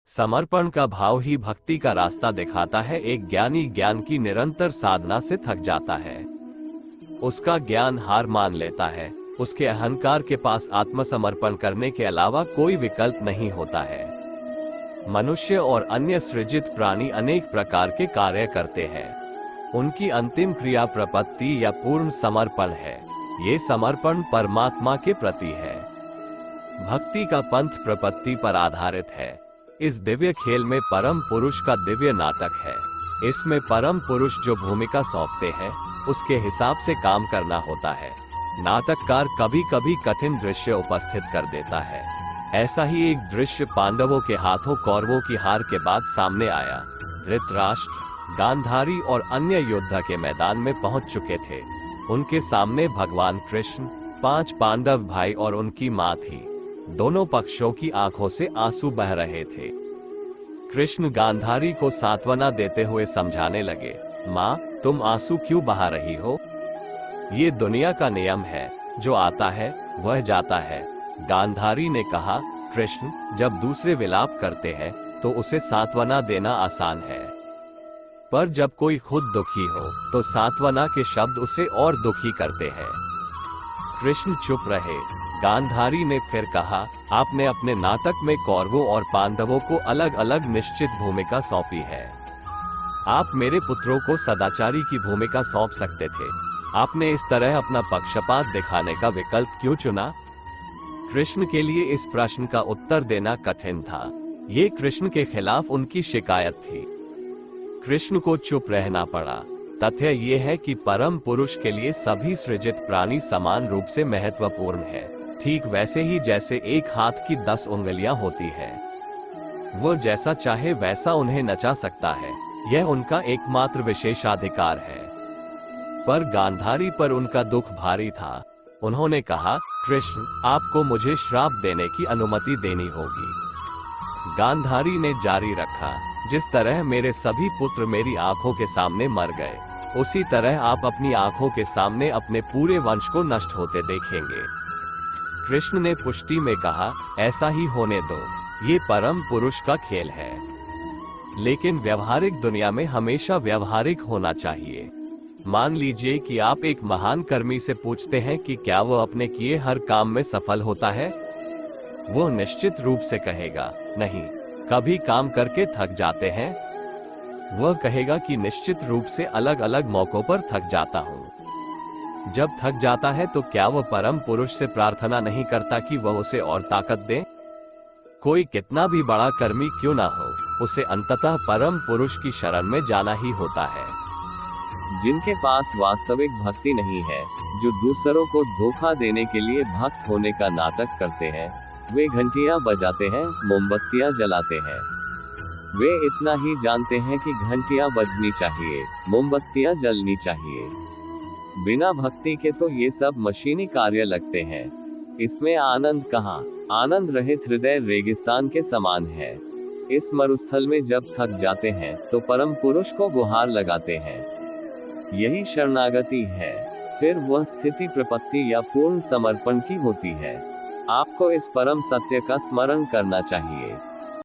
समर्पण का भाव ही भक्ति का रास्ता दिखाता है। एक ज्ञानी ज्ञान की निरंतर साधना से थक जाता है, उसका ज्ञान हार मान लेता है, उसके अहंकार के पास आत्मसमर्पण करने के अलावा कोई विकल्प नहीं होता है। मनुष्य और अन्य सृजित प्राणी अनेक प्रकार के कार्य करते हैं, उनकी अंतिम क्रिया प्रपत्ति या पूर्ण समर्पण है। ये समर्पण परमात्मा के प्रति है। भक्ति का पंथ प्रपत्ति पर आधारित है। इस दिव्य खेल में परम पुरुष का दिव्य नाटक है। इसमें परम पुरुष जो भूमिका सौंपते हैं उसके हिसाब से काम करना होता है। नाटककार कभी कभी कठिन दृश्य उपस्थित कर देता है। ऐसा ही एक दृश्य पांडवों के हाथों कौरवों की हार के बाद सामने आया। धृतराष्ट्र, गांधारी और अन्य योद्धा के मैदान में पहुंच चुके थे। उनके सामने भगवान कृष्ण, 5 पांडव भाई और उनकी मां थी। दोनों पक्षों की आंखों से आंसू बह रहे थे। कृष्ण गांधारी को सांत्वना देते हुए समझाने लगे, मां, तुम आंसू क्यों बहा रही हो? ये दुनिया का नियम है, जो आता है वह जाता है। गांधारी ने कहा, कृष्ण, जब दूसरे विलाप करते हैं तो उसे सांत्वना देना आसान है, पर जब कोई खुद दुखी हो तो सांत्वना के शब्द उसे और दुखी करते हैं। कृष्ण चुप रहे। गांधारी ने फिर कहा, आपने अपने नाटक में कौरवों और पांडवों को अलग अलग निश्चित भूमिका सौंपी है। आप मेरे पुत्रों को सदाचारी की भूमिका सौंप सकते थे। आपने इस तरह अपना पक्षपात दिखाने का विकल्प क्यों चुना? कृष्ण के लिए इस प्रश्न का उत्तर देना कठिन था। ये कृष्ण के खिलाफ उनकी शिकायत थी। कृष्ण को चुप रहना पड़ा। तथ्य ये है कि परम पुरुष के लिए सभी सृजित प्राणी समान रूप से महत्वपूर्ण है, ठीक वैसे ही जैसे एक हाथ की 10 उंगलियां होती है। वो जैसा चाहे वैसा उन्हें नचा सकता है, यह उनका एकमात्र विशेषाधिकार है। पर गांधारी पर उनका दुख भारी था। उन्होंने कहा, कृष्ण, आपको मुझे श्राप देने की अनुमति देनी होगी। गांधारी ने जारी रखा, जिस तरह मेरे सभी पुत्र मेरी आंखों के सामने मर गए, उसी तरह आप अपनी आंखों के सामने अपने पूरे वंश को नष्ट होते देखेंगे। कृष्ण ने पुष्टि में कहा, ऐसा ही होने दो, ये परम पुरुष का खेल है। लेकिन व्यवहारिक दुनिया में हमेशा व्यवहारिक होना चाहिए। मान लीजिए कि आप एक महान कर्मी से पूछते हैं कि क्या वो अपने किए हर काम में सफल होता है? वो निश्चित रूप से कहेगा, नहीं। कभी काम करके थक जाते हैं? वह कहेगा कि निश्चित रूप से अलग अलग मौकों पर थक जाता हूं। जब थक जाता है तो क्या वह परम पुरुष से प्रार्थना नहीं करता कि वह उसे और ताकत दे? कोई कितना भी बड़ा कर्मी क्यों ना हो, उसे अंततः परम पुरुष की शरण में जाना ही होता है। जिनके पास वास्तविक भक्ति नहीं है, जो दूसरों को धोखा देने के लिए भक्त होने का नाटक करते हैं, वे घंटियां बजाते हैं, मोमबत्तियां जलाते हैं। वे इतना ही जानते हैं कि घंटियां बजनी चाहिए, मोमबत्तियां जलनी चाहिए। बिना भक्ति के तो ये सब मशीनी कार्य लगते हैं। इसमें आनंद कहाँ? आनंद रहित हृदय रेगिस्तान के समान है। इस मरुस्थल में जब थक जाते हैं तो परम पुरुष को गुहार लगाते हैं। यही शरणागति है। फिर वह स्थिति प्रपत्ति या पूर्ण समर्पण की होती है। आपको इस परम सत्य का स्मरण करना चाहिए।